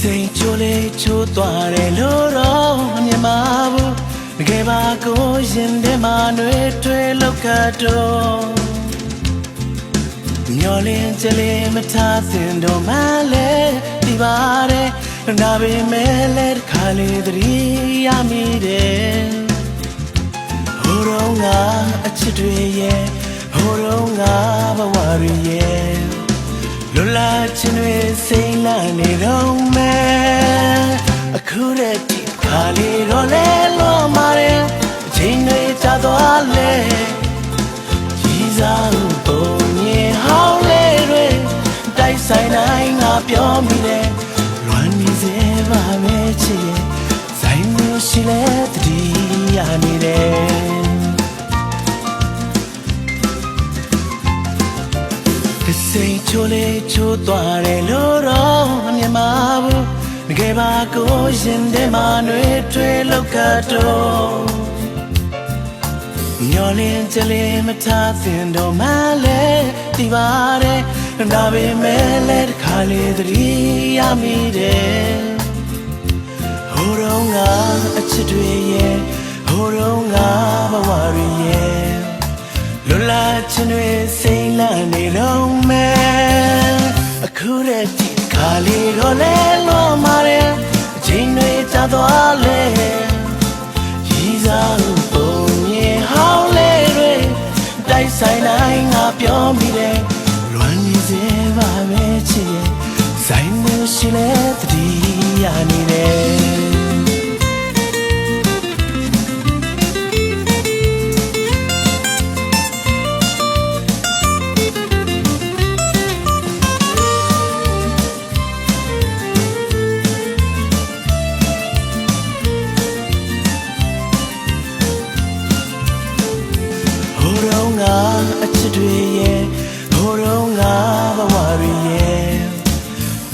စိတ်ချိုးလေးချိုးသွားတယ်လို့တော့မြင်ပါဘူးတကယ်ပါကိုရင်ထဲမှာနှွေးထွေးလောက်ကတော့မျောလင်းချလေးမထားစင်တော့မှလည်းဒီပါတယ်ဒါပေမဲ့လည်းတစ်ခါလေးသတိရမိတယ်ဟိုတော့ငါအချစ်တွေရဲ့ဟိုတော့ငါဘဝတွေရဲ့လွတ်လာခြင်းတွေစိမ့်လာနေတော့မယ်အခုတည်းဒီခါလေးတော့လဲလွန်ပါတယ်အချိန်တွေကြာသွားလဲကြီးစားပုံမြင်ဟောင်းလေးတွေတိုက်ဆိုင်တိုင်းငါပြောမိတယ်လွမ်းနေစေပါမယ်ချစ်ရဲ့ဆိုင်မျိုးရှိလဲတတိယနေတယ်စိတ်ချိုးလေးချိုးသွားတယ်လို့တော့မြင်ပါဘူးတကယ်ပါကိုရင်ထဲမှာနှွေးထွေးလောက်ကတော့မျောလင်းချလေးမထားစင်တော့မှလည်းဒီပါတယ်ဒါပေမဲ့လည်းတစ်ခါလေးသတိရမိတယ်ဟိုတော့ငါအချစ်တွေရဲ့ဟိုတော့ငါဘဝတွေရဲ့လွတ်လာခြင်းတွေစိမ့်လာနေတော့မယ်အခုတည်းဒီခါလေးတော့လဲလွန်ပါတယ်အချိန်တွေကြာသွားလဲကြီးစားပုံမြင်ဟောင်းလေးတွေတိုက်ဆိုင်တိုင်းငါပြောမိတယ်လွမ်းနေစေပါမယ်ချစ်ရဲ့ဆိုင်မျိုးရှိလဲတတိယနေတယ်အချစ်တွေရဲ့ဟိုတော့ငါဘဝတွေရဲ့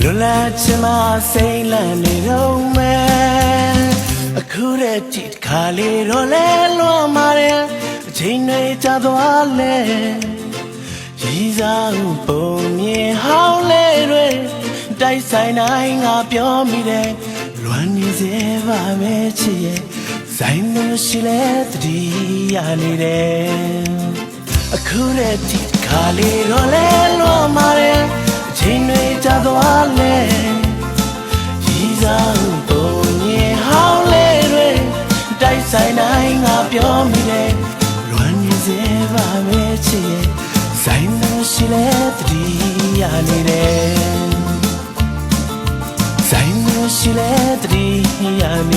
လွတ်လပ်ခြင်းမစိမ့်လန့်နေတော့မယ်အခုတည်းဒီခါလေးတော့လဲလွန်ပါတယ်အချိန်တွေကြာသွားလဲကြီးစားပုံမြင်ဟောင်းလေးတွေတိုက်ဆိုင်တိုင်းငါပြောမိတယ်လွမ်းနေစေပါမယ်ချစ်ရဲ့ဆိုင်လို့ရှိလဲတတိယနေတယ်အခုတည်းဒီခါလေးတော့လဲလွန်ပါတယ်အချိန်တွေကြာသွားလဲကြီးစားပုံမြင်ဟောင်းလေးတွေတိုက်ဆိုင်တိုင်းငါပြောမိတယ်လွမ်းနေစေပါမယ်ချစ်ရဲ့ဆိုင်လို့ရှိလဲတတိယနေတယ်ဆိုင်လို့ရှိလဲတတိယနေ